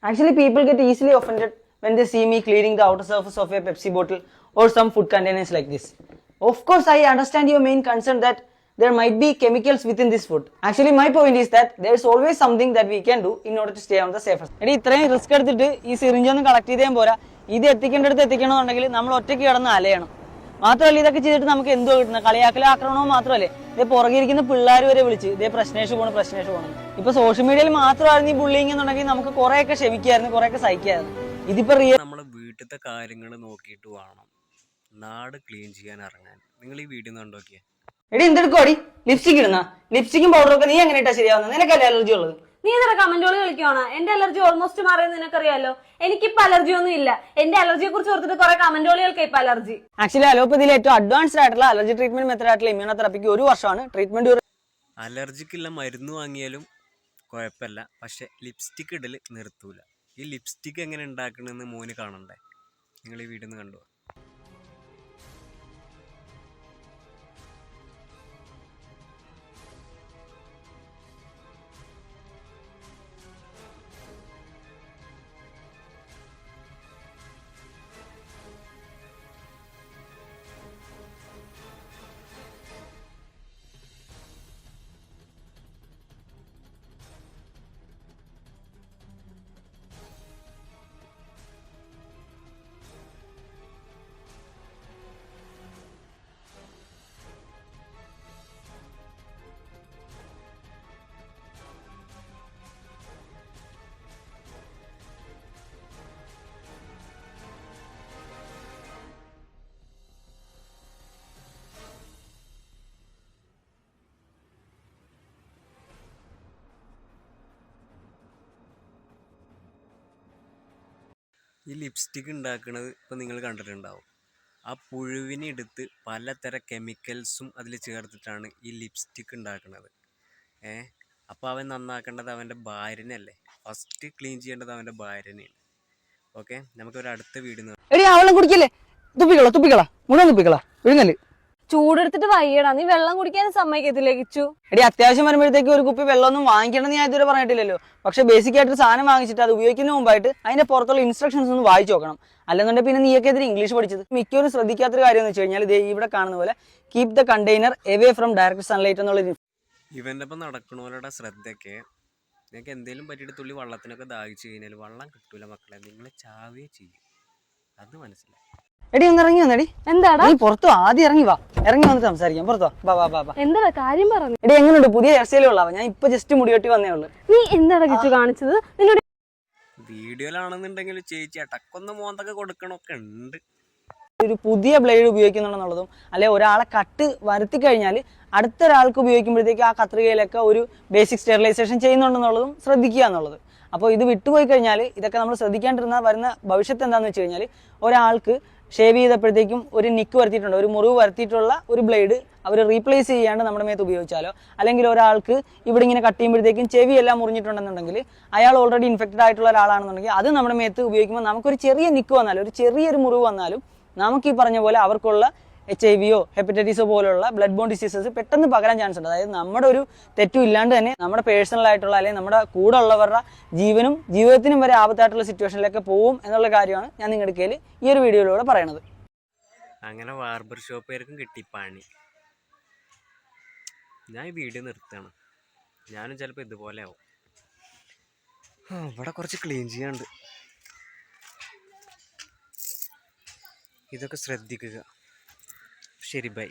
Actually, people get easily offended when they see me cleaning the outer surface of a Pepsi bottle or some food containers like this. Of course, I understand your main concern that there might be chemicals within this food. Actually, my point is that there is always something that we can do in order to stay on the safer side. എടി ഇത്രയും risk എടുത്തിട്ട് ഈ syringe ഒന്നും collect ചെയ്തേ പോരാ, ഇത് എത്തിക്കേണ്ടടുത്ത് എത്തിക്കണമെന്നുണ്ടെങ്കിൽ നമ്മൾ ഒറ്റയ്ക്ക് കിടന്ന് അലയണം. മാത്രമല്ല ഇതൊക്കെ ചെയ്തിട്ട് നമുക്ക് എന്തോ കിട്ടുന്നത്, കളിയാക്കലും ആക്രമണവും മാത്രമല്ലേ, ഇതേ പുറകിരിക്കുന്ന പിള്ളേർ വരെ വിളിച്ച് ഇതേ പ്രശ്നേഷ് പോകണം. ഇപ്പൊ സോഷ്യൽ മീഡിയയിൽ മാത്രമായിരുന്നു ഈ ബുള്ളിങ് എന്നുണ്ടെങ്കിൽ നമുക്ക് കുറെയൊക്കെ ക്ഷമിക്കായിരുന്നു, കുറെയൊക്കെ സഹിക്കായിരുന്നു. ഇതിപ്പോ നമ്മളെ വീട്ടിലത്തെ കാര്യങ്ങൾ നോക്കിയിട്ട് വേണം നാട് ക്ലീൻ ചെയ്യാൻ ഇറങ്ങാൻ. നിങ്ങൾ ഈ വീഡിയോ കണ്ടോക്കിയേ. എടി എന്തെടുക്കോടി, ലിപ്സ്റ്റിക് ഇടുന്ന? ലിപ്സ്റ്റിക്കും പൗഡറൊക്കെ നീ എങ്ങനെ ഇട്ടാ ശരിയാവുന്നത്? നിനക്കല്ലേ അലർജി ഉള്ളത്? നീ ഇത്ര കമന്റുകൾ കളിക്കുവാണ്. എന്റെ അലർജി ഓൾമോസ്റ്റ് മാറിയെന്ന് നിനക്കറിയാലോ. എനിക്കിപ്പോ അലർജി ഒന്നും ഇല്ല. എന്റെ അലർജിയെ കുറിച്ച് ഓർത്തിട്ട് കുറെ കമന്റുകൾക്ക് ഇപ്പൊ അലർജി. ആക്ച്വലി അലോപ്പതിയിലെ ഏറ്റവും അഡ്വാൻസ്ഡ് ആയിട്ടുള്ള അലർജി ട്രീറ്റ്മെന്റ് മെത്തേഡ് ആയിട്ടുള്ള ഇമ്മ്യൂണോതെറാപ്പിക്ക് 1 വർഷമാണ് ട്രീറ്റ്മെന്റ്. അലർജിക്കുള്ള മരുന്ന് വാങ്ങിയാലും കുഴപ്പമില്ല, പക്ഷെ ലിപ്സ്റ്റിക് ഇടൽ നിർത്തൂല. ഈ ലിപ്സ്റ്റിക് എങ്ങനെ ഉണ്ടാക്കണമെന്ന് മോന് കാണണ്ടേ? നിങ്ങൾ ഈ വീഡിയോ ഒന്ന് കണ്ടോ. ഈ ലിപ്സ്റ്റിക് ഉണ്ടാക്കുന്നത് ഇപ്പം നിങ്ങൾ കണ്ടിട്ടുണ്ടാവും. ആ പുഴുവിനെ എടുത്ത് പലതരം കെമിക്കൽസും അതിൽ ചേർത്തിട്ടാണ് ഈ ലിപ്സ്റ്റിക് ഉണ്ടാക്കുന്നത്. അപ്പോൾ അവൻ നന്നാക്കേണ്ടത് അവൻ്റെ ഭാര്യനല്ലേ. ഫസ്റ്റ് ക്ലീൻ ചെയ്യേണ്ടത് അവൻ്റെ ഭാര്യനെയാണ്. ഓക്കെ, നമുക്കൊരു അടുത്ത വീഡിയോ. എടി അവളെ കുടിക്കല്ലേ, തുപ്പിക്കളാ മുഴുവൻ തുപ്പിക്കളാ വിഴുങ്ങല്. ചൂടെടുത്തിട്ട് വയ്യടാ, നീ വെള്ളം കുടിക്കാനും സമ്മതിക്കത്തില്ലേ കിച്ചു? എടി അത്യാവശ്യം വരുമ്പോഴത്തേക്ക് ഒരു കുപ്പി വെള്ളമൊന്നും വാങ്ങിക്കണമെന്ന് ഞാൻ ഇതുവരെ പറഞ്ഞിട്ടില്ലല്ലോ. പക്ഷെ ബേസിക് ആയിട്ട് സാധനം വാങ്ങിച്ചിട്ട് അത് ഉപയോഗിക്കുന്നതിന് മുമ്പായിട്ട് അതിന്റെ പുറത്തുള്ള ഇൻസ്ട്രക്ഷൻസ് ഒന്ന് വായിച്ചു നോക്കണം. അല്ലെന്നുണ്ടെങ്കിൽ പിന്നെ നീയൊക്കെ എതിരെ ഇംഗ്ലീഷ് പഠിച്ചത്. മിക്കവരും ശ്രദ്ധിക്കാത്തൊരു കാര്യം എന്ന് വെച്ച് കഴിഞ്ഞാൽ ഇവിടെ കാണുന്ന പോലെ keep the container away from direct sunlight എന്നുള്ള. ഇവൻ്റെ ഒപ്പം നടക്കണവരുടെ ശ്രദ്ധയ്ക്ക് നിങ്ങൾക്ക് എന്തെങ്കിലും പറ്റിയിട്ട് തുള്ളി വെള്ളത്തിനൊക്കെ ദാഹിച്ചു കഴിഞ്ഞാൽ വെള്ളം കിട്ടൂല മക്കളെ, നിങ്ങൾ ചാവേ ചെയ്യും. അത് മനസ്സിലായി. എടി ഒന്ന് ഇറങ്ങി വന്നെടി. എന്താടാ? നീ പുറത്തു ആദ്യം ഇറങ്ങി വന്നിട്ട് സംസാരിക്കാം. പുറത്തോ വാ. എന്താ കാര്യം പറഞ്ഞു? എടി എങ്ങനെയുണ്ട്? പുതിയ ഹെയർ സ്റ്റൈലുള്ളവ. ഞാൻ ഇപ്പൊ ജസ്റ്റ് മുടിവെട്ടി വന്നേ ഉള്ളു. നീ എന്താടാ കിച്ചു കാണിച്ചത്? നിന്നോട് വീഡിയോയിലാണെന്നുണ്ടെങ്കിൽ ചേച്ചി അടക്കൊന്ന് മോന്തൊക്കെ കൊടുക്കണമൊക്കെ ഉണ്ട്. ഒരു പുതിയ ബ്ലേഡ് ഉപയോഗിക്കുന്നുണ്ടെന്നുള്ളതും അല്ലെ ഒരാളെ കട്ട് വരുത്തി കഴിഞ്ഞാൽ അടുത്ത ഒരാൾക്ക് ഉപയോഗിക്കുമ്പോഴത്തേക്ക് ആ കത്രികയിലൊക്കെ ഒരു ബേസിക് സ്റ്റെറിലൈസേഷൻ ചെയ്യുന്നുണ്ടെന്നുള്ളതും ശ്രദ്ധിക്കുക എന്നുള്ളത്. അപ്പോൾ ഇത് വിട്ടുപോയി കഴിഞ്ഞാൽ ഇതൊക്കെ നമ്മൾ ശ്രദ്ധിക്കാണ്ടിരുന്ന വരുന്ന ഭവിഷ്യത്ത് എന്താണെന്ന് വെച്ച് കഴിഞ്ഞാൽ ഒരാൾക്ക് ഷേവ് ചെയ്തപ്പോഴത്തേക്കും ഒരു നിക്ക് വരുത്തിയിട്ടുണ്ട്, ഒരു മുറിവ് വരുത്തിയിട്ടുള്ള ഒരു ബ്ലേഡ് അവർ റീപ്ലേസ് ചെയ്യാണ്ട് നമ്മുടെ മേത്ത് ഉപയോഗിച്ചാലോ, അല്ലെങ്കിൽ ഒരാൾക്ക് ഇവിടെ ഇങ്ങനെ കട്ട് ചെയ്യുമ്പോഴത്തേക്കും ചെവി എല്ലാം മുറിഞ്ഞിട്ടുണ്ടെന്നുണ്ടെങ്കിൽ അയാൾ ഓൾറെഡി ഇൻഫെക്റ്റഡ് ആയിട്ടുള്ള ഒരാളാണെന്നുണ്ടെങ്കിൽ അത് നമ്മുടെ മേത്ത് ഉപയോഗിക്കുമ്പോൾ നമുക്കൊരു ചെറിയ നിക്ക് വന്നാലും ഒരു ചെറിയൊരു മുറിവ് വന്നാലും നമുക്ക് ഈ പറഞ്ഞ പോലെ അവർക്കുള്ള HIV ഹെപ്പറ്റൈറ്റിസോ പോലുള്ള ബ്ലഡ് ബോൺ ഡിസീസസ് പെട്ടെന്ന് പകരാൻ ചാൻസ് ഉണ്ട്. അതായത് നമ്മുടെ ഒരു തെറ്റും ഇല്ലാണ്ട് തന്നെ നമ്മുടെ പേഴ്സണൽ ആയിട്ടുള്ള അല്ലെങ്കിൽ നമ്മുടെ കൂടെ ഉള്ളവരുടെ ജീവനും ജീവിതത്തിനും വരെ ആപത്തായിട്ടുള്ള സിറ്റുവേഷനിലൊക്കെ പോവും എന്നുള്ള കാര്യമാണ് ഞാൻ നിങ്ങളുടെ കയ്യിൽ ഈ ഒരു വീഡിയോയിലൂടെ പറയണത്. അങ്ങനെ ബാർബർ ഷോപ്പുകാർക്കും കിട്ടി പണി. ഞാൻ ഈ വീഡിയോ നിർത്തുകയാണ്. ഞാനും ചിലപ്പോൾ ഇതുപോലെ ആവും. ഇവിടെ കുറച്ച് ക്ലീൻ ചെയ്യാണ്ട്, ഇതൊക്കെ ശ്രദ്ധിക്കുക. ശരി, ബൈ.